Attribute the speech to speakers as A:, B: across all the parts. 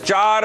A: 4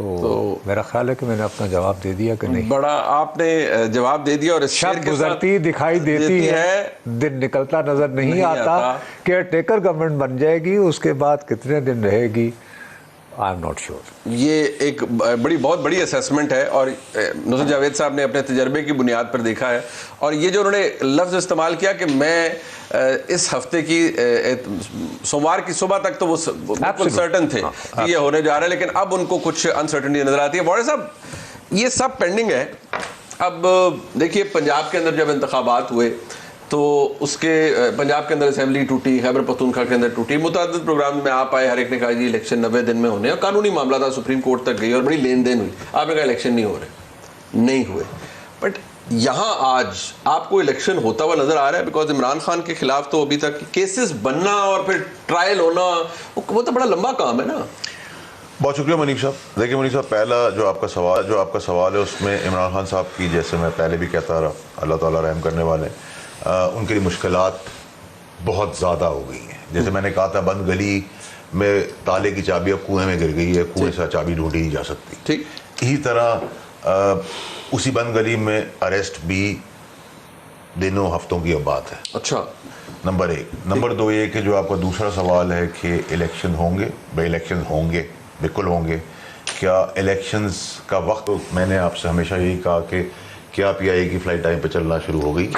B: تو میرا خیال ہے کہ میں نے اپنا جواب دے دیا کہ نہیں.
A: بڑا آپ نے جواب دے دیا. اور
B: شب گزرتی دکھائی دیتی ہے, دن نکلتا نظر نہیں آتا. کیئر ٹیکر گورنمنٹ بن جائے گی, اس کے بعد کتنے دن رہے گی آئی ایم ناٹ شیور. یہ
A: ایک بہت بڑی اسیسمنٹ ہے, اور نصرت جاوید صاحب نے اپنے تجربے کی بنیاد پر دیکھا ہے. اور یہ جو انہوں نے لفظ استعمال کیا کہ میں اس ہفتے کی سوموار کی صبح تک تو وہ بالکل سرٹن تھے کہ یہ ہونے جا رہا ہے, لیکن اب ان کو کچھ انسرٹنٹی نظر آتی ہے. واڑے صاحب یہ سب پینڈنگ ہے. اب دیکھیے پنجاب کے اندر جب انتخابات ہوئے تو اس کے پنجاب کے اندر اسمبلی ٹوٹی, خیبر پختونخوا کے اندر ٹوٹی, متعدد پروگرام میں آپ آئے, ہر ایک نے کہا جی الیکشن 90 دن میں ہونے, اور قانونی معاملہ تھا, سپریم کورٹ تک گئی اور بڑی لین دین ہوئی. آپ نے کہا الیکشن نہیں ہو رہے, نہیں ہوئے. بٹ یہاں آج آپ کو الیکشن ہوتا ہوا نظر آ رہا ہے, بیکاز عمران خان کے خلاف تو ابھی تک کیسز بننا اور پھر ٹرائل ہونا وہ تو بڑا لمبا کام ہے نا.
C: بہت شکریہ منیب صاحب. دیکھیے منیب صاحب, پہلا جو آپ کا سوال ہے اس میں عمران خان صاحب کی, جیسے میں پہلے بھی کہتا رہا, اللہ تعالیٰ رحم کرنے والے, ان کے لیے مشکلات بہت زیادہ ہو گئی ہیں. جیسے میں نے کہا تھا, بند گلی میں تالے کی چابی اب کنویں میں گر گئی ہے, کنویں سے چابی ڈھونڈی نہیں جا سکتی.
A: ٹھیک
C: اسی طرح اسی بند گلی میں اریسٹ بھی دنوں ہفتوں کی اب بات ہے.
A: اچھا,
C: نمبر 1. نمبر 2 یہ کہ جو آپ کا دوسرا سوال ہے کہ الیکشن ہوں گے, بھائی الیکشن ہوں گے, بالکل ہوں گے. کیا الیکشنز کا وقت, میں نے آپ سے ہمیشہ یہی کہا کہ کیا پی آئی اے کی فلائٹ ٹائم پہ چلنا شروع ہو گئی؟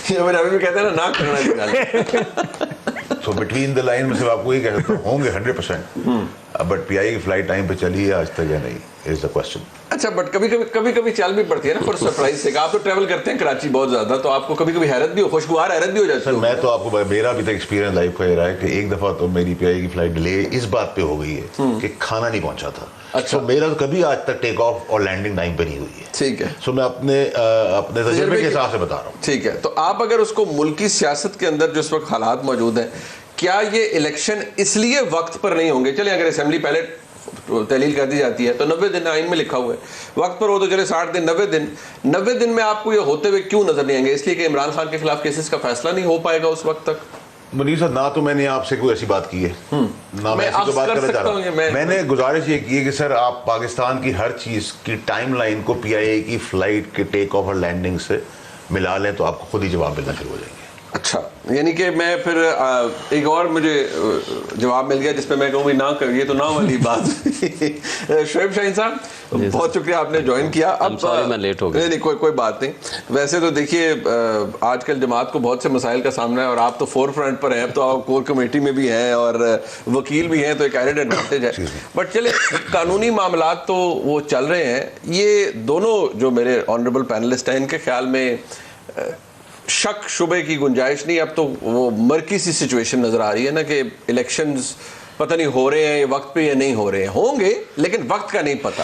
A: یہ میرے ابھی بھی کہتے ہیں نا کرنا.
C: سو بٹوین دا لائن میں سے آپ کو یہ کہہ سکتا ہوں ہوں گے 100%, بٹ پی آئی اے کی فلائٹ ٹائم پہ چلی ہے آج تک یا نہیں, از دا کوشچن.
A: اچھا, بٹ کبھی چل بھی پڑتی ہے نا فور سرپرائز سے. آپ تو ٹریول کرتے ہیں کراچی بہت زیادہ, تو آپ کو کبھی حیرت بھی ہو, خوشگوار حیرت بھی ہو جاتی ہے.
C: میں تو آپ کو, میرا ابھی تک ایکسپیرینس لائف کا یہ رہا ہے کہ ایک دفعہ تو میری پی آئی اے کی فلائٹ ڈیلے اس بات پہ ہو گئی ہے کہ کھانا نہیں پہنچا تھا.
A: اچھا,
C: میرا تو کبھی آج تک ٹیک آف اور لینڈنگ ٹائم پہ نہیں ہوئی ہے.
A: ٹھیک ہے,
C: سو میں اپنے تجربے کے حساب سے بتا رہا ہوں.
A: ٹھیک ہے, تو آپ اگر اس کو ملکی سیاست کے اندر جو اس وقت حالات موجود ہیں, کیا یہ الیکشن اس لیے وقت پر نہیں ہوں گے؟ چلیں اگر اسمبلی پہلے تحلیل کر دی جاتی ہے تو 90 دن آئین میں لکھا ہوا ہے, وقت پر ہو تو چلے 60 دن, 90 دن میں آپ کو یہ ہوتے ہوئے کیوں نظر نہیں آئیں گے؟ اس لیے کہ عمران خان کے خلاف کیسز کا فیصلہ نہیں ہو پائے گا اس وقت تک.
C: منیر صاحب, نہ تو میں نے آپ سے کوئی ایسی بات کی ہے, نہ میں ایسی بات کرنا چاہ رہا ہوں. میں نے گزارش یہ کی ہے کہ سر آپ پاکستان کی ہر چیز کی ٹائم لائن کو پی آئی اے کی فلائٹ کے ٹیک آف اور لینڈنگ سے ملا لیں تو آپ کو خود ہی جواب ملنا شروع ہو جائیں گے.
A: اچھا, یعنی کہ میں پھر ایک اور مجھے جواب مل گیا جس پہ میں کہوں نہ کریے تو نہ والی بات. شعیب شاہین صاحب بہت شکریہ, آپ نے جوائن کیا. اب
D: میں لیٹ ہو گیا.
A: نہیں, کوئی بات نہیں. ویسے تو دیکھیے آج کل جماعت کو بہت سے مسائل کا سامنا ہے, اور آپ تو فور فرنٹ پر ہیں, اب تو آپ کور کمیٹی میں بھی ہیں اور وکیل بھی ہیں, تو ایک ایڈڈ ایڈوانٹیج ہے. بٹ چلے قانونی معاملات تو وہ چل رہے ہیں. یہ دونوں جو میرے آنریبل پینلسٹ ہیں, ان کے خیال میں شک شبے کی گنجائش نہیں. اب تو وہ مرکی سی سچویشن نظر آ رہی ہے نا کہ الیکشنز پتہ نہیں ہو رہے ہیں وقت پہ یا نہیں ہو رہے ہیں. ہوں گے لیکن وقت کا نہیں پتہ.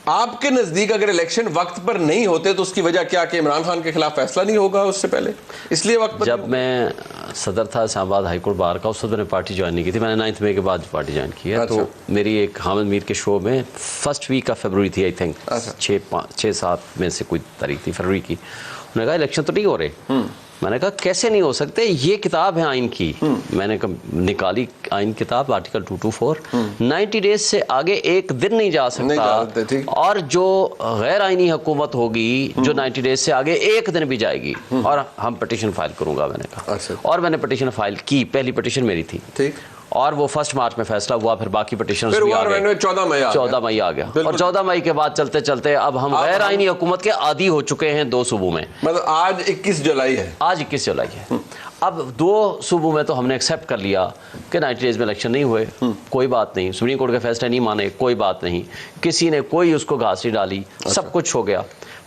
A: آپ کے نزدیک اگر الیکشن وقت پر نہیں ہوتے تو اس کی وجہ کیا کہ عمران خان کے خلاف فیصلہ نہیں ہوگا اس سے پہلے, اس لیے وقت پر؟
D: جب میں صدر تھا اسلام آباد ہائی کورٹ بار کا, اس وقت میں نے پارٹی جوائن نہیں کی تھی. میں نے 9 مئی کے بعد پارٹی جوائن کی ہے. تو میری ایک حامد میر کے شو میں فرسٹ ویک آف فیبروری تھی, آئی تھنک 6-7 میں سے کوئی تاریخ تھی فروری کی. انہوں نے کہا الیکشن تو نہیں ہو رہے. میں نے کہا کیسے نہیں ہو سکتے, یہ کتاب ہے آئین کی. میں نے نکالی آئین کتاب, آرٹیکل 224, 90 ڈیز سے آگے ایک دن نہیں جا سکتا, اور جو غیر آئینی حکومت ہوگی جو 90 ڈیز سے آگے ایک دن بھی جائے گی اور ہم پٹیشن فائل کروں گا. میں نے کہا, اور میں نے پٹیشن فائل کی, پہلی پٹیشن میری تھی, اور وہ 1 مارچ میں فیصلہ ہوا. پھر باقی پٹیشنز بھی آ گئے, 14 مئی آ گیا. اور 14 مئی کے بعد چلتے چلتے اب ہم غیر آئینی حکومت کے عادی ہو چکے ہیں 2 صوبوں میں.
A: مطلب آج 21 جولائی ہے.
D: آج 21 جولائی ہے. اب 2 صوبوں میں تو ہم نے ایکسیپٹ کر لیا کہ 90 ڈیز میں الیکشن نہیں ہوئے, کوئی بات نہیں. سپریم کورٹ کے فیصلے نہیں مانے, کوئی بات نہیں. کسی نے کوئی اس کو گھاس نہیں ڈالی, سب کچھ ہو گیا.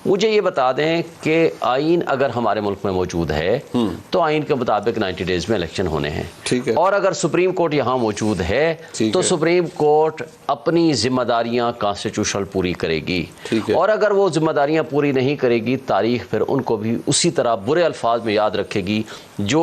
D: مجھے یہ بتا دیں کہ آئین اگر ہمارے ملک میں موجود ہے تو آئین کے مطابق 90 ڈیز میں الیکشن ہونے ہیں. اور اگر سپریم کورٹ یہاں موجود ہے تو سپریم کورٹ اپنی ذمہ داریاں کانسٹیٹیوشنل پوری کرے گی. اور اگر وہ ذمہ داریاں پوری نہیں کرے گی, تاریخ پھر ان کو بھی اسی طرح برے الفاظ میں یاد رکھے گی جو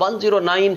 D: 109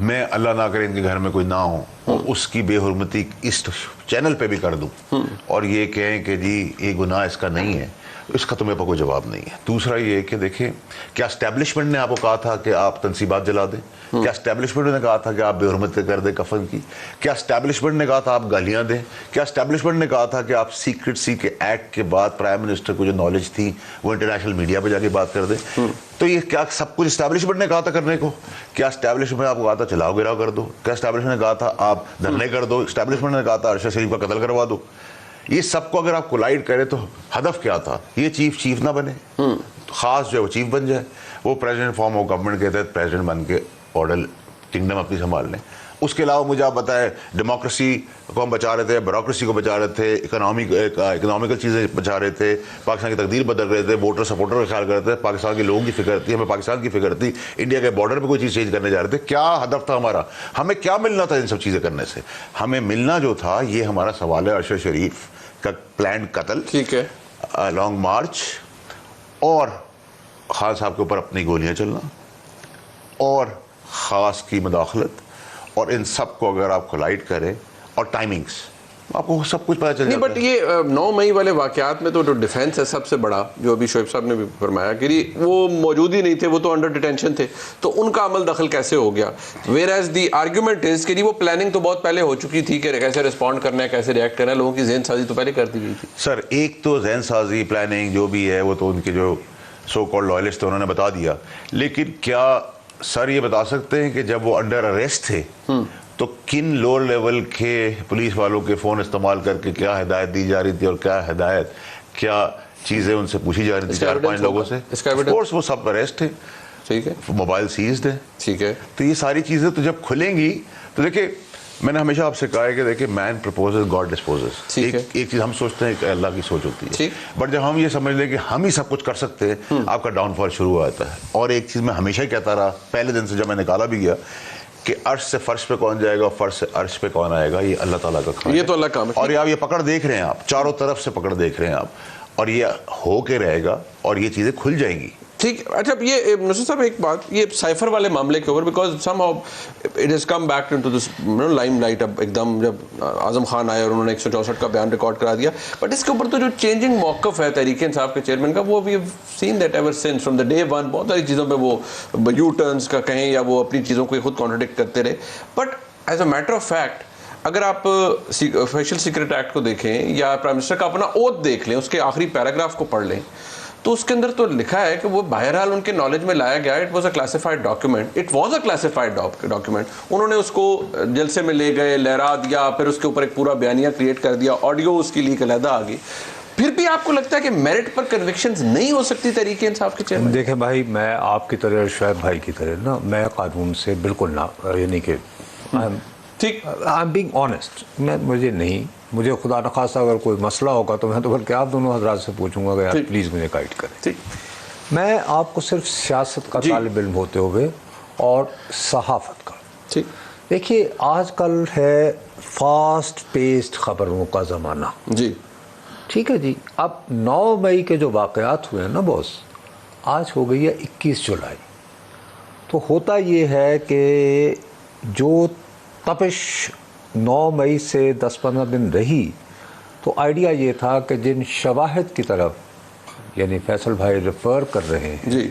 C: میں اللہ نہ کرے ان کے گھر میں کوئی نہ ہو اور اس کی بے حرمتی اس چینل پہ بھی کر دوں اور یہ کہیں کہ جی یہ گناہ اس کا نہیں ہے, اس کا تو میرے پاس کوئی جواب نہیں ہے. دوسرا یہ کہ دیکھیں, کیا اسٹیبلشمنٹ نے آپ کو کہا تھا کہ آپ تنصیبات جلا دیں؟ کیا اسٹیبلشمنٹ نے کہا تھا کہ آپ بے حرمتی کر دیں کفن کی؟ کیا اسٹیبلشمنٹ نے کہا تھا آپ گالیاں دیں؟ کیا اسٹیبلشمنٹ نے کہا تھا کہ آپ سیکریٹسی کے ایکٹ کے بعد پرائم منسٹر کو جو نالج تھی وہ انٹرنیشنل میڈیا پہ جا کے بات کر دیں؟ تو یہ کیا سب کچھ اسٹیبلشمنٹ نے کہا تھا کرنے کو؟ کیا اسٹیبلشمنٹ نے آپ کو کہا تھا چلاؤ گراؤ کر دو؟ کیا اسٹیبلشمنٹ نے کہا تھا آپ دھرنے کر دو؟ اسٹیبلشمنٹ نے کہا تھا ارشد شریف کا قتل کروا دو؟ یہ سب کو اگر آپ کولائڈ کرے تو ہدف کیا تھا؟ یہ چیف نہ بنے, خاص جو ہے وہ چیف بن جائے, وہ پریزیڈنٹ فارم آف گورنمنٹ کے تحت پریزیڈنٹ بن کے آرڈر کنگڈم اپنی سنبھال لیں. اس کے علاوہ مجھے آپ بتائیں, ڈیموکریسی کو ہم بچا رہے تھے, بیوروکریسی کو بچا رہے تھے, اکنامیکل چیزیں بچا رہے تھے, پاکستان کی تقدیر بدل رہے تھے, ووٹر سپورٹر کا خیال کرتے تھے, پاکستان کے لوگوں کی فکر تھی, ہمیں پاکستان کی فکر تھی, انڈیا کے بارڈر پہ کوئی چیز چینج کرنے جا رہے تھے. کیا ہدف تھا ہمارا؟ ہمیں کیا ملنا تھا ان سب چیزیں کرنے سے؟ ہمیں ملنا جو تھا یہ ہمارا سوال ہے ارشد شریف کا پلانڈ قتل,
A: ٹھیک ہے,
C: لانگ مارچ, اور خان صاحب کے اوپر اپنی گولیاں چلنا, اور خاص کی مداخلت, اور ان سب کو اگر آپ کولائڈ کریں, اور ٹائمنگز آپ کو سب کچھ پتہ چل
A: نہیں.
C: جاتا ہے.
A: بٹ یہ 9 مئی والے واقعات میں تو جو ڈیفینس ہے سب سے بڑا, جو ابھی شعیب صاحب نے بھی فرمایا کہ وہ موجود ہی نہیں تھے, وہ تو انڈر ڈیٹینشن تھے, تو ان کا عمل دخل کیسے ہو گیا؟ ویئر ایز دی آرگیومنٹ از کہ وہ پلاننگ تو بہت پہلے ہو چکی تھی کہ کیسے رسپونڈ کرنا ہے, کیسے ریئیکٹ کرنا ہے, لوگوں کی ذہن سازی تو پہلے کر دی گئی تھی.
C: سر ایک تو ذہن سازی پلاننگ جو بھی ہے وہ تو ان کے جو سو کالڈ لائلسٹ تھے انہوں نے بتا دیا, لیکن کیا سر یہ بتا سکتے ہیں کہ جب وہ انڈر اریسٹ تھے تو کن لوور لیول کے پولیس والوں کے فون استعمال کر کے کیا ہدایت دی جا رہی تھی, اور کیا چیزیں ان سے پوچھی جا رہی تھی 4-5 لوگوں سے؟ کورس وہ سب اریسٹ ہیں,
A: ٹھیک ہے,
C: موبائل سیزڈ ہے,
A: ٹھیک ہے.
C: تو یہ ساری چیزیں تو جب کھلیں گی تو دیکھیں, میں نے ہمیشہ آپ سے کہا ہے کہ دیکھیں مین پرپوزز گاڈ ڈسپوزز. ایک چیز ہم سوچتے ہیں کہ اللہ کی سوچ ہوتی ہے, بٹ جب ہم یہ سمجھ لیں کہ ہم ہی سب کچھ کر سکتے ہیں, آپ کا ڈاؤن فال شروع ہو جاتا ہے. اور ایک چیز میں ہمیشہ ہی کہتا رہا پہلے دن سے جب میں نکالا بھی گیا کہ عرش سے فرش پہ کون جائے گا, فرش سے عرش پہ کون آئے گا, یہ اللہ تعالیٰ کا کام ہے,
A: یہ تو اللہ کا کام ہے.
C: اور آپ یہ پکڑ دیکھ رہے ہیں, آپ چاروں طرف سے پکڑ دیکھ رہے ہیں آپ, اور یہ ہو کے رہے گا اور یہ چیزیں کھل جائیں گی.
A: ٹھیک. اچھا یہ نصیر صاحب ایک بات, یہ سائفر والے معاملے کے اوپر, because some how it has come back into this Lime light اب ایک دم, جب اعظم خان آئے اور انہوں نے 164 کا بیان ریکارڈ کرا دیا, بٹ اس کے اوپر تو جو چینجنگ موقف ہے تحریک انصاف کے چیئرمین کا, وہ we have seen that ever since from the day one. بہت ساری چیزوں پہ وہ یو ٹرنس کا کہیں یا وہ اپنی چیزوں کو خود کانٹرڈکٹ کرتے رہے, but as a matter of fact اگر آپ اسپیشل سیکرٹ ایکٹ کو دیکھیں یا پرائم منسٹر کا اپنا اوتھ دیکھ لیں, اس کے آخری پیراگراف کو پڑھ لیں, تو اس کے اندر تو لکھا ہے کہ وہ بہرحال ان کے نالج میں لایا گیا, it was a classified document, it was a classified document. انہوں نے اس کو جلسے میں لے گئے, لہرا دیا, پھر اس کے اوپر ایک پورا بیانیہ کریٹ کر دیا, آڈیو اس کی لیک علیحدہ آ گئی. پھر بھی آپ کو لگتا ہے کہ میرٹ پر کنوکشنز نہیں ہو سکتی تحریک انصاف کے چیئرمین؟
B: دیکھیں بھائی, میں آپ کی طرح شعیب بھائی کی طرح نا, میں قانون سے بالکل نہ, یعنی کہ
A: ٹھیک,
B: آئی ایم بینگ آنیسٹ, مجھے خدا نخواستہ اگر کوئی مسئلہ ہوگا تو میں تو بلکہ آپ دونوں حضرات سے پوچھوں گا کہ یار پلیز مجھے گائیڈ کریں. میں آپ کو صرف سیاست کا طالب علم ہوتے ہوئے اور صحافت کا, دیکھیے آج کل ہے فاسٹ پیسڈ خبروں کا زمانہ,
A: جی
B: ٹھیک ہے جی. اب 9 مئی کے جو واقعات ہوئے ہیں نا بوس, آج ہو گئی ہے 21 جولائی, تو ہوتا یہ ہے کہ جو تپش 9 مئی سے 10-15 دن رہی, تو آئیڈیا یہ تھا کہ جن شواہد کی طرف یعنی فیصل بھائی ریفر کر رہے ہیں
A: جی,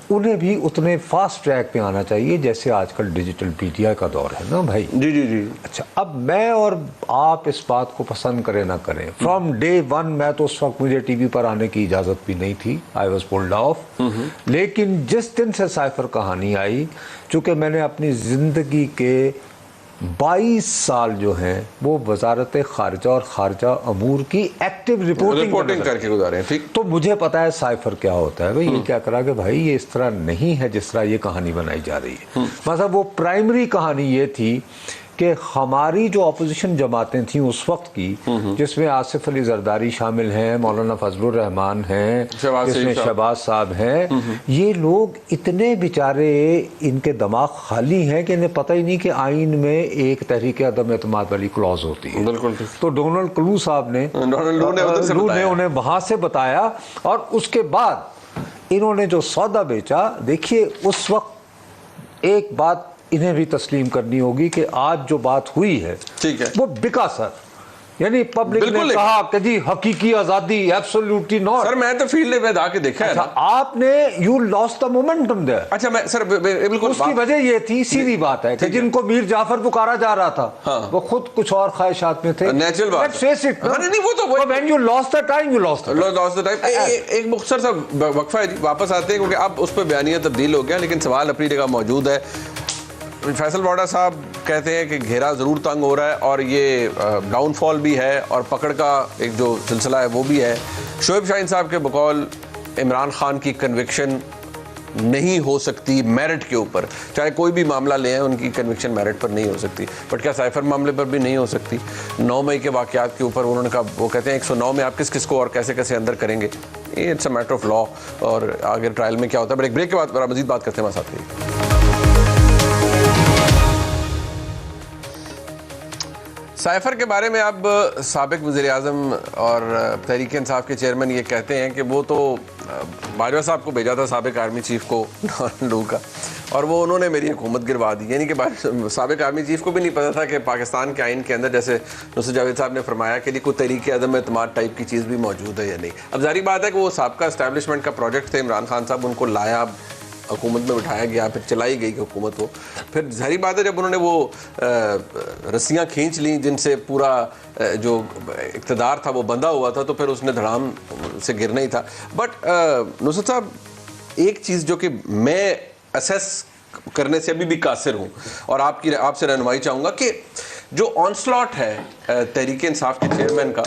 B: انہیں بھی اتنے فاسٹ ٹریک پہ آنا چاہیے جیسے آج کل ڈیجیٹل میڈیا کا دور ہے نا بھائی.
A: جی جی جی.
B: اچھا, اب میں اور آپ اس بات کو پسند کریں نہ کریں, فرام ڈے ون میں تو اس وقت مجھے ٹی وی پر آنے کی اجازت بھی نہیں تھی, آئی واز پولڈ آف. لیکن جس دن سے سائفر کہانی آئی, چونکہ میں نے اپنی زندگی کے 22 سال جو ہیں وہ وزارت خارجہ اور خارجہ امور کی ایکٹیو رپورٹنگ
A: کر کے گزارے ہیں, ٹھیک,
B: تو مجھے پتا ہے سائفر کیا ہوتا ہے. بھائی یہ کیا کرا کہ بھائی یہ اس طرح نہیں ہے جس طرح یہ کہانی بنائی جا رہی ہے. مثلا وہ پرائمری کہانی یہ تھی کہ ہماری جو اپوزیشن جماعتیں تھیں اس وقت کی, جس میں آصف علی زرداری شامل ہیں, مولانا فضل الرحمان ہیں, جس میں شہباز صاحب ہیں, یہ لوگ اتنے بیچارے ان کے دماغ خالی ہیں کہ انہیں پتہ ہی نہیں کہ آئین میں ایک تحریک عدم اعتماد والی کلوز ہوتی ہے.
A: بالکل.
B: تو ڈونلڈ کلو صاحب نے انہیں وہاں سے بتایا, اور اس کے بعد انہوں نے جو سودا بیچا, دیکھیے اس وقت ایک بات انہیں بھی تسلیم کرنی ہوگی کہ آج جو بات ہوئی ہے
A: ٹھیک ہے
B: وہ بکا سر، یعنی پبلک نے کہا کہ جی حقیقی آزادی ایبسولوٹلی ناٹ.
A: سر میں تو فیلڈ میں آ کے دیکھا ہے نا.
B: آپ نے یو لاسٹ دا مومنٹم دیر.
A: اچھا میں سر بالکل
B: اس کی وجہ یہ تھی، سیدھی بات ہے کہ جن کو میر جعفر پکارا جا رہا تھا وہ خود کچھ اور خواہشات میں تھے.
A: نیچرل بات ہے. نہیں وہ تو
B: when you lost the time you lost the time.
A: ایک مختصر سا وقفہ ہے جی، واپس آتے ہیں کیونکہ اب اس پہ بیانیہ تبدیل ہو گیا، لیکن سوال اپنی جگہ موجود ہے. فیصل واڈا صاحب کہتے ہیں کہ گھیرا ضرور تنگ ہو رہا ہے اور یہ ڈاؤن فال بھی ہے اور پکڑ کا ایک جو سلسلہ ہے وہ بھی ہے. شعیب شاہین صاحب کے بقول عمران خان کی کنوکشن نہیں ہو سکتی میرٹ کے اوپر، چاہے کوئی بھی معاملہ لے ہیں ان کی کنوکشن میرٹ پر نہیں ہو سکتی. بٹ کیا سائفر معاملے پر بھی نہیں ہو سکتی؟ 9 مئی کے واقعات کے اوپر انہوں نے کہا، وہ کہتے ہیں 109 میں آپ کس کس کو اور کیسے کیسے اندر کریں گے، یہ it's a matter of law, اور آگے ٹرائل میں کیا ہوتا ہے. بریک کے بعد مزید بات کرتے ہیں ہمارے ساتھ. سائفر کے بارے میں اب سابق وزیر اعظم اور تحریک انصاف کے چیئرمین یہ کہتے ہیں کہ وہ تو باجوہ صاحب کو بھیجا تھا سابق آرمی چیف کو لو کا، اور وہ انہوں نے میری حکومت گروا دی. یعنی کہ سابق آرمی چیف کو بھی نہیں پتا تھا کہ پاکستان کے آئین کے اندر جیسے نصرت جاوید صاحب نے فرمایا کہ کوئی تحریک عدم اعتماد ٹائپ کی چیز بھی موجود ہے یا نہیں. اب ظاہری بات ہے کہ وہ سابقہ اسٹیبلشمنٹ کا پروجیکٹ تھے، عمران خان صاحب ان کو لایا، حکومت میں بٹھایا گیا، پھر چلائی گئی حکومت. وہ پھر ظاہری بات ہے جب انہوں نے وہ رسیاں کھینچ لیں جن سے پورا جو اقتدار تھا وہ بندھا ہوا تھا، تو پھر اس نے دھڑام سے گرنا ہی تھا. بٹ نصرت صاحب ایک چیز جو کہ میں اسیس کرنے سے ابھی بھی قاصر ہوں اور آپ سے رہنمائی چاہوں گا کہ جو آن سلاٹ ہے تحریک انصاف کے چیئرمین کا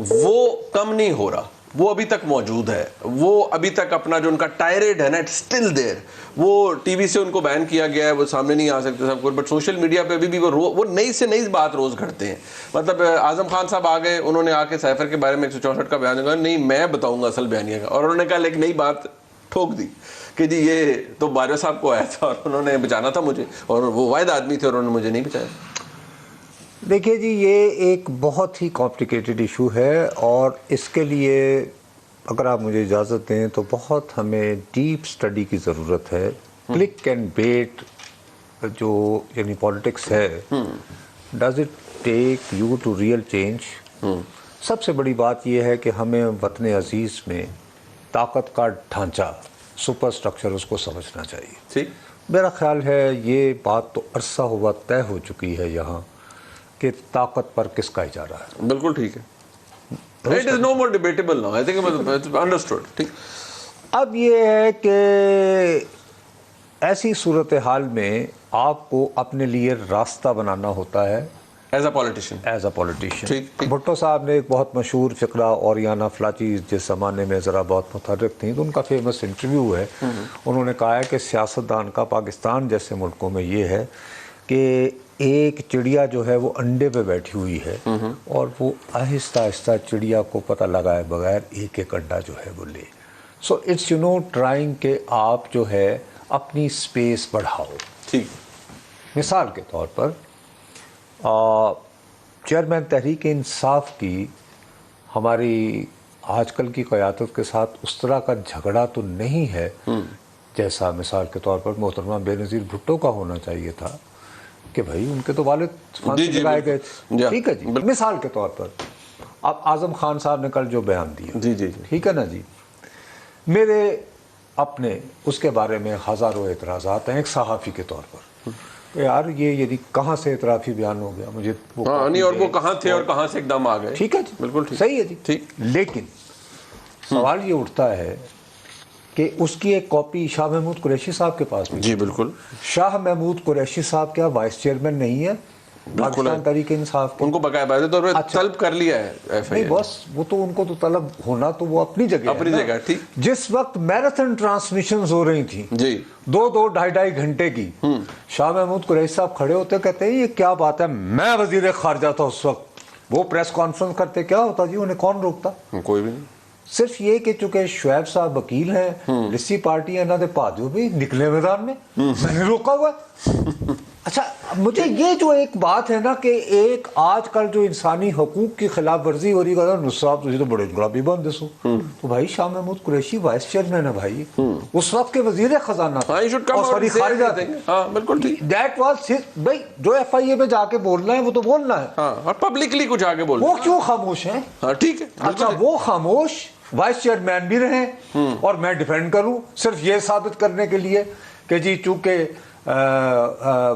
A: وہ کم نہیں ہو رہا، وہ ابھی تک موجود ہے. وہ ابھی تک اپنا جو ان کا ٹائریڈ ہے نا اسٹل دیر. وہ ٹی وی سے ان کو بین کیا گیا ہے، وہ سامنے نہیں آ سکتے سب کچھ، بٹ سوشل میڈیا پہ بھی وہ نئی سے نئی بات روز گھڑتے ہیں. مطلب اعظم خان صاحب آ گئے، انہوں نے آ کے سائفر کے بارے میں 164 کا بیان دیا، نہیں میں بتاؤں گا اصل بیانیہ کا، اور انہوں نے کہا ایک نئی بات ٹھوک دی کہ جی یہ تو باجوہ صاحب کو آیا تھا اور انہوں نے بچانا تھا مجھے، اور وہ واحد آدمی تھے اور انہوں نے مجھے نہیں بچایا.
B: دیکھیے جی یہ ایک بہت ہی کمپلیکیٹڈ ایشو ہے، اور اس کے لیے اگر آپ مجھے اجازت دیں تو بہت ہمیں ڈیپ سٹڈی کی ضرورت ہے. کلک اینڈ بیٹ جو یعنی پالیٹکس ہے، does it take you to real change? سب سے بڑی بات یہ ہے کہ ہمیں وطن عزیز میں طاقت کا ڈھانچہ، سپر سٹرکچر اس کو سمجھنا چاہیے.
A: ٹھیک،
B: میرا خیال ہے یہ بات تو عرصہ ہوا طے ہو چکی ہے یہاں کہ طاقت پر کس کا اجارہ ہے.
A: بالکل ٹھیک ہے. It is no more debatable now. I think it's understood. ٹھیک.
B: اب یہ ہے کہ ایسی صورتحال میں آپ کو اپنے لیے راستہ بنانا ہوتا ہے
A: ایز اے پولیٹیشین. ٹھیک.
B: بھٹو صاحب نے ایک بہت مشہور فقرہ، اوریانا فلاچی جس زمانے میں ذرا بہت متحرک تھیں، تو ان کا فیمس انٹرویو ہے. انہوں نے کہا ہے کہ سیاستدان کا پاکستان جیسے ملکوں میں یہ ہے کہ ایک چڑیا جو ہے وہ انڈے پہ بیٹھی ہوئی ہے اور وہ آہستہ آہستہ چڑیا کو پتہ لگائے بغیر ایک ایک انڈا جو ہے وہ لے. سو اٹس ٹرائنگ کہ آپ جو ہے اپنی سپیس بڑھاؤ.
A: ٹھیک.
B: مثال کے طور پر چیئرمین تحریک انصاف کی ہماری آج کل کی قیادت کے ساتھ اس طرح کا جھگڑا تو نہیں ہے جیسا مثال کے طور پر محترمہ بے نظیر بھٹو کا ہونا چاہیے تھا کہ بھائی ان کے تو والد پھانسی لگائے گئے تھے. ٹھیک ہے جی. مثال کے طور پر اب اعظم خان صاحب نے کل جو بیان دیا،
A: جی
B: ٹھیک ہے نا جی، میرے اپنے اس کے بارے میں ہزاروں اعتراضات ہیں ایک صحافی کے طور پر. یار یہ یعنی کہاں سے اعترافی بیان ہو گیا مجھے
A: نہیں، اور وہ کہاں تھے اور کہاں سے ایک دم آ گئے.
B: ٹھیک ہے جی،
A: بالکل ٹھیک،
B: صحیح ہے جی.
A: ٹھیک.
B: لیکن سوال یہ اٹھتا ہے کہ اس کی ایک کاپی شاہ محمود قریشی صاحب کے پاس بھی.
A: جی بالکل.
B: شاہ محمود قریشی صاحب کیا وائس چیئرمین نہیں ہے پاکستان تحریک انصاف؟
A: ان کو باقاعدہ طور پہ طلب کر لیا ہے ایف آئی
B: نہیں بس وہ تو ان کو تو طلب ہونا تو وہ اپنی جگہ.
A: ٹھیک.
B: جس وقت میراتھن ٹرانسمیشنز ہو رہی تھیں
A: جی
B: 2-2 ڈھائی گھنٹے کی، شاہ محمود قریشی صاحب کھڑے ہوتے کہتے ہیں یہ کیا بات ہے، میں وزیر خارجہ تھا اس وقت، وہ پریس کانفرنس کرتے، کیا ہوتا جی انہیں کون روکتا؟
A: کوئی بھی نہیں.
B: صرف یہ کہ چونکہ شعیب صاحب وکیل ہیں، لسی پارٹی ہے، انہوں نے پاجو بھی نکلے میدان میں، میں نے روکا ہوا ہے. اچھا مجھے یہ جو ایک بات ہے نا کہ ایک آج کل جو انسانی حقوق کی خلاف ورزی ہو رہی ہے نصاب تو بڑے انقلابی بندے سو تو بھائی شاہ محمود قریشی وائس چیئرمین ہے بھائی اس وقت کے وزیر خزانہ
A: بالکل ٹھیک
B: دیٹ واز بھائی جو ایف آئی اے میں جا کے بولنا ہے وہ تو بولنا ہے
A: اور پبلکلی کچھ آگے بولنا
B: وہ کیوں خاموش ہیں؟
A: ٹھیک ہے
B: اچھا وہ خاموش وائس چیئرمین بھی رہے اور میں ڈیفینڈ کروں صرف یہ ثابت کرنے کے لیے کہ جی چونکہ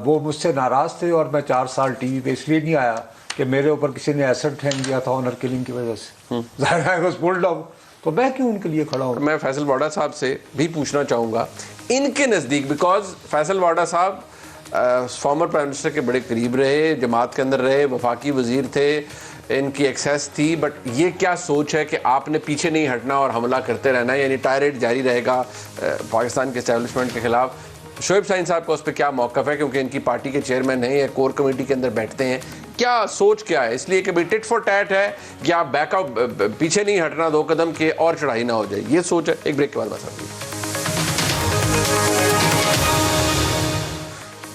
B: وہ مجھ سے ناراض تھے اور میں 4 سال ٹی وی پہ اس لیے نہیں آیا کہ میرے اوپر کسی نے ایسڈ پھینک دیا تھا آنر کلنگ کی وجہ سے ظاہر ہے پولڈ آؤٹ تو میں کیوں ان کے لیے کھڑا ہوں؟
A: میں فیصل واڈا صاحب سے بھی پوچھنا چاہوں گا ان کے نزدیک بیکاز فیصل واڈا صاحب فارمر پرائم منسٹر کے بڑے قریب رہے جماعت کے اندر رہے وفاقی وزیر تھے ان کی ایکسیس تھی بٹ یہ کیا سوچ ہے کہ آپ نے پیچھے نہیں ہٹنا اور حملہ کرتے رہنا یعنی ٹائریڈ جاری رہے گا پاکستان کے اسٹیبلشمنٹ کے خلاف شعیب سعید صاحب کا اس پہ کیا موقف ہے کیونکہ ان کی پارٹی کے چیئرمین ہیں یا کور کمیٹی کے اندر بیٹھتے ہیں کیا سوچ کیا ہے اس لیے کہ ٹٹ فار ٹیٹ ہے کہ آپ بیک اپ پیچھے نہیں ہٹنا 2 قدم کے اور چڑھائی نہ ہو جائے یہ سوچ ہے ایک بریک کے بعد بات کرتے ہیں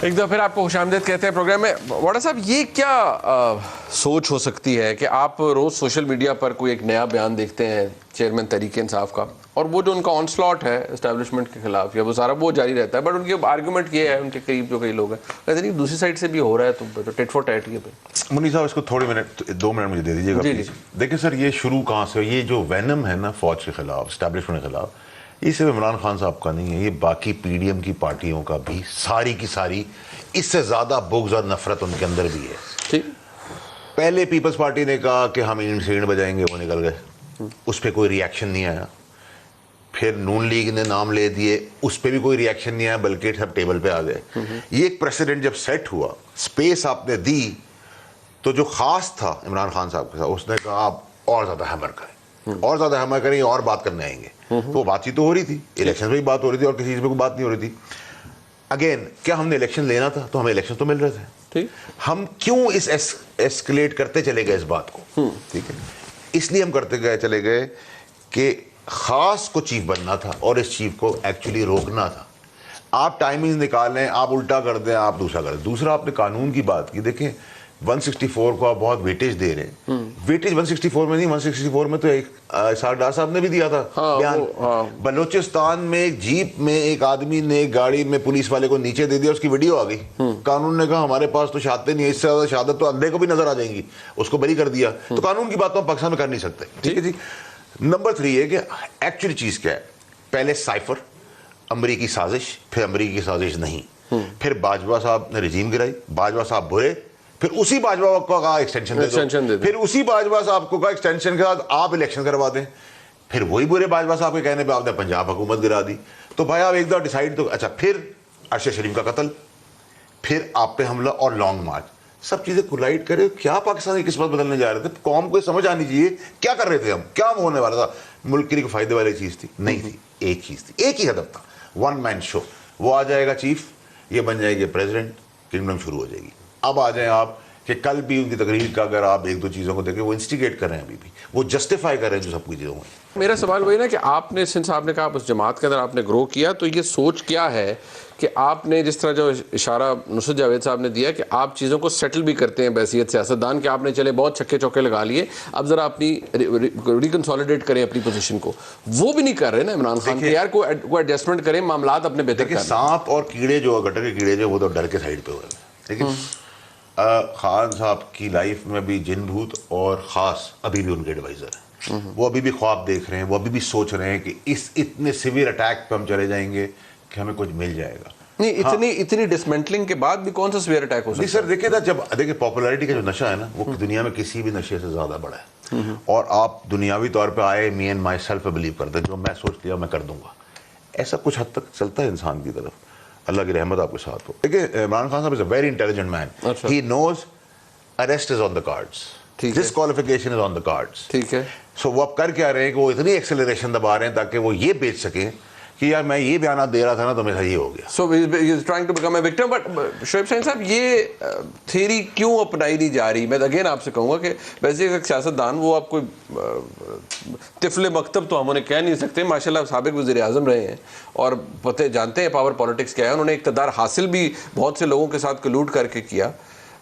A: ایک دفعہ پھر آپ کو خوش آمدید کہتے ہیں پروگرام میں واڈا صاحب یہ کیا سوچ ہو سکتی ہے کہ آپ روز سوشل میڈیا پر کوئی ایک نیا بیان دیکھتے ہیں چیئرمین تحریک انصاف کا اور وہ جو ان کا آن سلاٹ ہے اسٹیبلشمنٹ کے خلاف یا وہ سارا وہ جاری رہتا ہے بٹ ان کی آرگومنٹ یہ ہے ان کے قریب جو کئی لوگ ہیں کہتے ہیں دوسری سائڈ سے بھی ہو رہا ہے تو ٹٹ فار ٹیٹ یہ پہ
C: منی صاحب اس کو تھوڑے منٹ 2 منٹ مجھے دے دیجیے گا دیکھیں سر یہ شروع کہاں سے یہ جو وینم ہے نا فوج کے خلاف اسٹیبلشمنٹ کے خلاف یہ صرف عمران خان صاحب کا نہیں ہے یہ باقی پی ڈی ایم کی پارٹیوں کا بھی ساری کی ساری اس سے زیادہ بغض اور نفرت ان کے اندر بھی ہے پہلے پیپلز پارٹی نے کہا کہ ہم اینٹ سے اینٹ بجائیں گے وہ نکل گئے اس پہ کوئی ریاکشن نہیں آیا پھر نون لیگ نے نام لے دیے اس پہ بھی کوئی ریاکشن نہیں آیا بلکہ سب ٹیبل پہ آ گئے یہ ایک پریسیڈنٹ جب سیٹ ہوا سپیس آپ نے دی تو جو خاص تھا عمران خان صاحب کے ساتھ اس نے کہا آپ اور زیادہ ہیمر کریں اور زیادہ ہیمر کریں اور بات کرنے آئیں گے تو وہ بات چیت تو ہو رہی تھی الیکشن پہ بھی بات ہو رہی تھی اور کسی چیز پہ کوئی بات نہیں ہو رہی تھی اگین کیا ہم نے الیکشن لینا تھا تو ہمیں الیکشن تو مل رہے تھے ہم کیوں اس ایسکلیٹ کرتے چلے گئے اس بات کو ٹھیک ہے اس لیے ہم کرتے گئے چلے گئے کہ خاص کو چیف بننا تھا اور اس چیف کو ایکچولی روکنا تھا آپ ٹائمنگ نکال لیں آپ الٹا کر دیں آپ دوسرا کر دیں دوسرا آپ نے قانون کی بات کی دیکھیں 164 کو آپ بہت ویٹیج دے رہے ہیں ویٹیج 164 میں نہیں 164 میں تو ایک اسحاق ڈار صاحب نے بھی دیا تھا بیان بلوچستان میں ایک جیپ میں ایک آدمی نے ایک گاڑی میں پولیس والے کو نیچے دے دیا اس کی ویڈیو آ گئی قانون نے کہا ہمارے پاس تو شہادتیں نہیں ہے اس سے زیادہ شہادت تو اندھے کو بھی نظر آ جائیں گی اس کو بری کر دیا تو قانون کی بات تو ہم پاکستان میں کر نہیں سکتے ٹھیک ہے جی نمبر 3 ہے کہ ایکچولی چیز کیا ہے پہلے سائفر امریکی سازش پھر امریکی سازش نہیں پھر باجوہ صاحب نے رجیم گرائی باجوہ صاحب برے پھر اسی باجوہ کو کہا ایکسٹینشن دے دو پھر اسی باجوہ صاحب کو کہا ایکسٹینشن کے بعد آپ الیکشن کروا دیں پھر وہی برے باجوہ صاحب کے کہنے پہ آپ نے پنجاب حکومت گرا دی تو بھائی آپ ایک دفعہ ڈیسائیڈ تو اچھا پھر ارشد شریف کا قتل پھر آپ پہ حملہ اور لانگ مارچ سب چیزیں کولائڈ کرے کیا پاکستان کی قسمت بدلنے جا رہے تھے قوم کو سمجھ آنی چاہیے کیا کر رہے تھے ہم کیا ہونے والا تھا ملک کے لیے فائدے والی چیز تھی نہیں تھی ایک چیز تھی ایک ہی ہدف تھا ون مین شو وہ آ جائے گا چیف یہ بن جائے گی پریزیڈنٹ کنگڈم شروع ہو جائے گی اب آ جائیں آپ کہ کل بھی ان کی تقریر کا اگر آپ 1-2 چیزوں کو دیکھیں وہ انسٹیگیٹ کر رہے ہیں ابھی بھی وہ جسٹیفائی کر رہے ہیں جو سب کچھ چیزوں میں
A: میرا سوال وہی نا کہ آپ نے سنس آپ نے کہا اس جماعت کے اندر آپ نے گرو کیا تو یہ سوچ کیا ہے کہ آپ نے جس طرح جو اشارہ نصرت جاوید صاحب نے دیا کہ آپ چیزوں کو سیٹل بھی کرتے ہیں بحیثیت سیاستدان کہ آپ نے چلے بہت چھکے چوکے لگا لیے اب ذرا اپنی ریکنسولیڈیٹ کریں اپنی پوزیشن کو وہ بھی نہیں کر رہے نا عمران خان کہ یار کوئی ایڈجسٹمنٹ کریں معاملات اپنے بہتر کریں
C: سانپ اور کیڑے جو گٹر کے کیڑے جو وہ تو ڈر کے سائڈ پہ ہوئے ٹھیک ہے خان صاحب کی لائف میں بھی جن بھوت اور خاص ابھی بھی ان کے ایڈوائزر ہیں وہ ابھی بھی خواب دیکھ رہے ہیں وہ ابھی بھی سوچ رہے ہیں کہ اس اتنے سیویئر اٹیک پہ ہم چلے جائیں گے کہ ہمیں کچھ مل جائے گا
A: نہیں اتنی ڈسمنٹلنگ کے بعد بھی کون سا سیویئر اٹیک ہو سکتا ہے
C: سر دیکھیں نا جب دیکھیں پاپولیرٹی کا جو نشہ ہے نا وہ دنیا میں کسی بھی نشے سے زیادہ بڑا ہے اور آپ دنیاوی طور پہ آئے می اینڈ مائی سیلف پہ بلیو کرتے ہیں جو میں سوچ لیا میں کر دوں گا ایسا کچھ حد تک چلتا ہے انسان کی طرف اللہ کی رحمت آپ کے ساتھ ہو دیکھیں عمران خان صاحب is a very intelligent man he knows arrest is on the cards disqualification is on the cards
A: ٹھیک ہے
C: سو وہ اب کر کیا رہے ہیں کہ وہ اتنی ایکسلریشن دبا رہے ہیں تاکہ وہ یہ بیچ سکیں کہ یار میں یہ بیانات دے رہا تھا نا تو میرا یہ ہو گیا.
A: So he is trying to become a victim. But Shoaib شاہین صاحب یہ تھیری کیوں اپنائی نہیں جا رہی؟ میں اگین آپ سے کہوں گا کہ ویسے ایک سیاستدان وہ آپ کوئی طفل مکتب تو ہم انہیں کہہ نہیں سکتے. ماشاء اللہ سابق وزیر اعظم رہے ہیں اور پتہ جانتے ہیں پاور پالیٹکس کیا ہے. انہوں نے اقتدار حاصل بھی بہت سے لوگوں کے ساتھ کلوڈ کر کے کیا.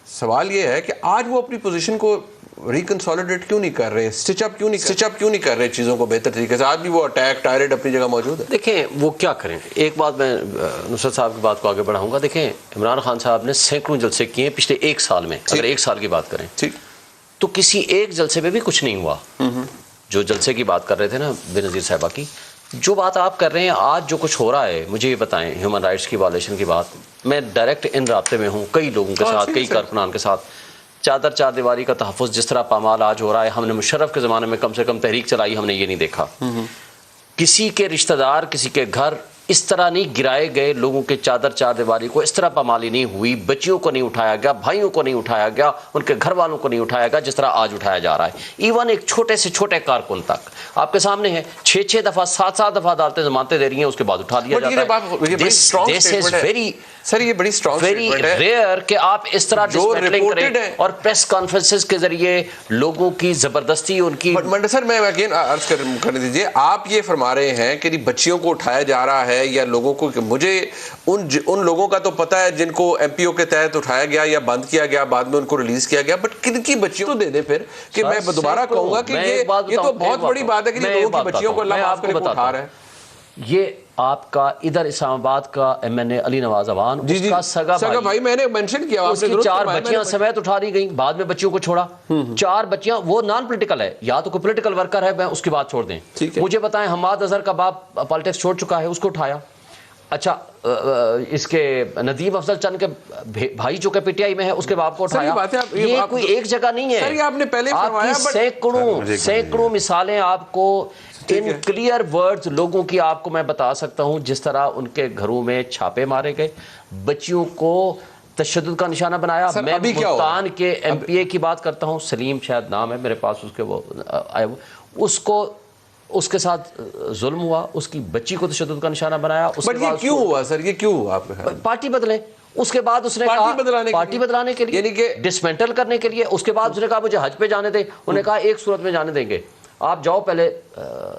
A: سوال یہ ہے کہ آج وہ اپنی پوزیشن کو ریکنسولیڈیٹ کیوں نہیں کر رہے, اسٹچ اپ کیوں نہیں کر رہے چیزوں کو بہتر طریقے سے؟ آج بھی وہ اٹیک ٹائرڈ اپنی جگہ موجود ہے.
D: دیکھیں وہ کیا کریں. ایک بات میں نصرت صاحب کی بات کو آگے بڑھاؤں گا. دیکھیں عمران خان صاحب نے سینکڑوں جلسے کیے ہیں پچھلے ایک سال میں. اگر ایک سال کی بات کریں تو کسی ایک جلسے میں بھی کچھ نہیں ہوا. جو جلسے کی بات کر رہے تھے نا بے نظیر صاحبہ کی, جو بات آپ کر رہے ہیں آج جو کچھ ہو رہا ہے, مجھے یہ بتائیں ہیومن رائٹس کی وائلیشن کی بات, میں ڈائریکٹ ان رابطے میں ہوں کئی لوگوں کے ساتھ, کئی کارکنان کے ساتھ. چار دیواری کا تحفظ جس طرح پامال آج ہو رہا ہے, ہم نے مشرف کے زمانے میں کم سے کم تحریک چلائی, ہم نے یہ نہیں دیکھا. کسی کے رشتہ دار کسی کے گھر اس طرح نہیں گرائے گئے, لوگوں کے چار دیواری کو اس طرح پامالی نہیں ہوئی, بچیوں کو نہیں اٹھایا گیا, بھائیوں کو نہیں اٹھایا گیا, ان کے گھر والوں کو نہیں اٹھایا گیا جس طرح آج اٹھایا جا رہا ہے. ایون ایک چھوٹے سے چھوٹے کارکن تک آپ کے سامنے ہے 6 دفعہ 7 دفعہ عدالتیں ضمانتیں دے رہی ہیں, اس کے بعد اٹھا دیا جاتا ہے.
A: سر یہ بڑی اسٹرانگ
D: ویری ریئر کہ آپ اس طرح ڈسمنٹلنگ کریں اور پریس کانفرنسز کے ذریعے لوگوں کی زبردستی ان کی.
A: منڈے سر میں اگین عرض کرنے دیجیے, آپ یہ فرما رہے ہیں کہ بچیوں کو اٹھایا جا رہا ہے یا لوگوں کو, مجھے ان لوگوں کا تو پتہ ہے جن کو ایم پی او کے تحت اٹھایا گیا یا بند کیا گیا, بعد میں ان کو ریلیز کیا گیا, بٹ کن کی بچیوں تو دے دیں پھر کہ میں دوبارہ کہوں گا کہ یہ تو بہت بڑی بات ہے کہ لوگوں کی بچیوں کو اللہ معاف کرے اٹھا رہا ہے.
D: یہ آپ کا ادھر اسلام آباد کا ایم این اے علی نواز اوان, اس کا سگا
A: بھائی میں نے منشن کیا,
D: اس کی 4 بچیاں سمیت اٹھا دی گئیں, بعد میں بچیوں کو چھوڑا. 4 بچیاں, وہ نان پولیٹیکل ہے, یا تو کوئی پولیٹیکل ورکر ہے, میں اس کی بات چھوڑ دیں. مجھے بتائیں حماد اظہر کا باپ پالیٹکس چھوڑ چکا ہے, اس کو اٹھایا. اچھا اس کے ندیم افضل چند کے بھائی جو کہ پی ٹی آئی میں ہے, اس کے باپ کو اٹھایا. یہ کوئی ایک جگہ نہیں ہے, آپ کی سینکڑوں مثالیں آپ کو ان کلیئر ورڈز لوگوں کی آپ کو میں بتا سکتا ہوں, جس طرح ان کے گھروں میں چھاپے مارے گئے, بچیوں کو تشدد کا نشانہ بنایا. میں ملتان کے ایم پی اے کی بات کرتا ہوں, سلیم شاید نام ہے میرے پاس اس کے, وہ اس کو اس کے ساتھ ظلم ہوا, اس کی بچی کو تشدد کا نشانہ بنایا.
A: بٹ یہ کیوں ہوا سر, یہ کیوں ہوا؟
D: پارٹی بدلے, اس کے بعد اس نے کہا پارٹی بدلانے کے لیے, یعنی کہ ڈسمنٹل کرنے کے لیے. اس کے بعد اس نے کہا مجھے حج پہ جانے دیں, انہوں نے کہا ایک صورت میں جانے دیں گے, آپ جاؤ پہلے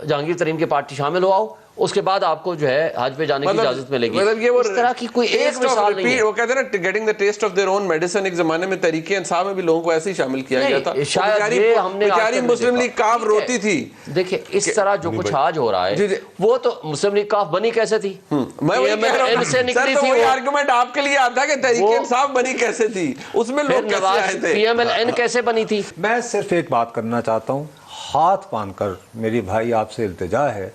D: جہانگیر ترین کی پارٹی شامل ہو آؤ, اس کے بعد آپ کو جو ہے حج پہ جانے کی اجازت ملے گی. اس طرح کی کوئی ایک مثال نہیں ہے.
A: وہ کہتے ہیں نا getting the taste of their own medicine. ایک زمانے میں تحریک انصاف میں بھی لوگوں کو ایسے ہی شامل کیا گیا تھا,
D: شاید یہ ہم نے
A: بیچاری مسلم لیگ کاف روتی تھی.
D: دیکھیں اس طرح جو کچھ آج ہو رہا ہے, وہ تو مسلم لیگ کاف بنی کیسے تھی؟
A: میں ان سے نکلی تھی. وہی آرگومنٹ آپ کے لیے آتا کہ تحریک انصاف بنی کیسے تھی, اس میں لوگ کیسے آئے تھے,
D: پی ایم ایل این کیسے بنی تھی.
B: میں صرف ایک بات کرنا چاہتا ہوں, ہاتھ باندھ کر میری بھائی آپ سے التجا ہے,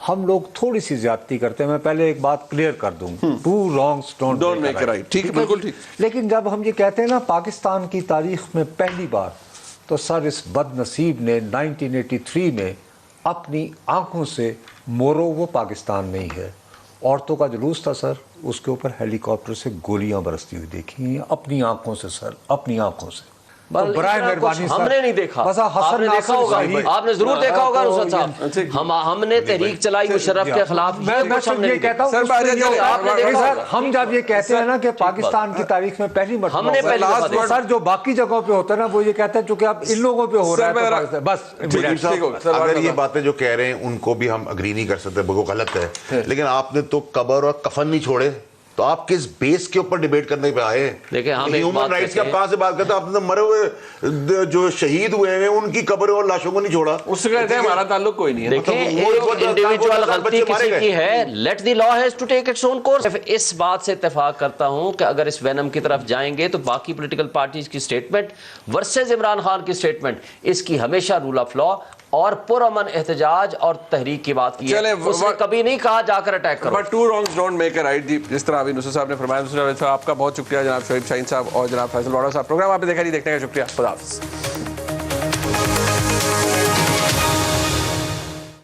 B: ہم لوگ تھوڑی سی زیادتی کرتے ہیں. میں پہلے ایک بات کلیئر کر دوں, 2 wrongs don't make a right.
A: ٹھیک ہے, بالکل ٹھیک.
B: لیکن جب ہم یہ کہتے ہیں نا پاکستان کی تاریخ میں پہلی بار, تو سر اس بد نصیب نے 1983 میں اپنی آنکھوں سے مورو, وہ پاکستان نہیں ہے, عورتوں کا جلوس تھا سر, اس کے اوپر ہیلی کاپٹر سے گولیاں برستی ہوئی دیکھی ہیں اپنی آنکھوں سے سر, اپنی آنکھوں سے.
D: برائے مہربانی ہم نے نہیں دیکھا, آپ نے دیکھا ہوگا, آپ نے ضرور دیکھا ہوگا نصرت صاحب, ہم نے تحریک چلائی مشرف کے خلاف.
B: ہم جب یہ کہتے ہیں نا کہ پاکستان کی تاریخ میں پہلی مرتبہ, سر جو باقی جگہوں پہ ہوتا ہے نا وہ یہ کہتے ہیں چونکہ اب ان لوگوں پہ ہو رہا ہے بس.
C: اگر یہ باتیں جو کہہ رہے ہیں ان کو بھی ہم اگری نہیں کر سکتے, وہ غلط ہے, لیکن آپ نے تو قبر اور کفن نہیں چھوڑے, تو آپ کس بیس کے اوپر ڈیبیٹ کرنے پہ آئے ہیں؟
D: دیکھیں ہم
C: ہیومن رائٹس کی آپ کہاں سے بات کرتے ہیں؟ آپ نے مرے ہوئے جو شہید ہوئے ہیں ان کی قبر اور لاشوں کو نہیں چھوڑا,
A: اس سے کہتے ہیں ہمارا تعلق کوئی نہیں ہے.
D: دیکھیں ایک انڈیویجول غلطی کسی کی ہے, let the law has to take its own course. اس بات سے اتفاق کرتا ہوں کہ اگر اس وینم کی طرف جائیں گے تو باقی پولیٹیکل پارٹیز کی سٹیٹمنٹ ورسز عمران خان کی سٹیٹمنٹ, اس کی ہمیشہ رول آف لا اور پرامن احتجاج اور تحریک کی بات کی ہے. اس نے کبھی نہیں کہا جا کر اٹیک کرو.
A: But 2 wrongs don't make a right. جس طرح ابھی نصرت صاحب نے فرمایا, آپ کا بہت شکریہ جناب شعیب شاہین صاحب اور جناب فیصل واڑا صاحب. پروگرام آپ نے دیکھا نہیں, دیکھنے کا شکریہ. خدا حافظ.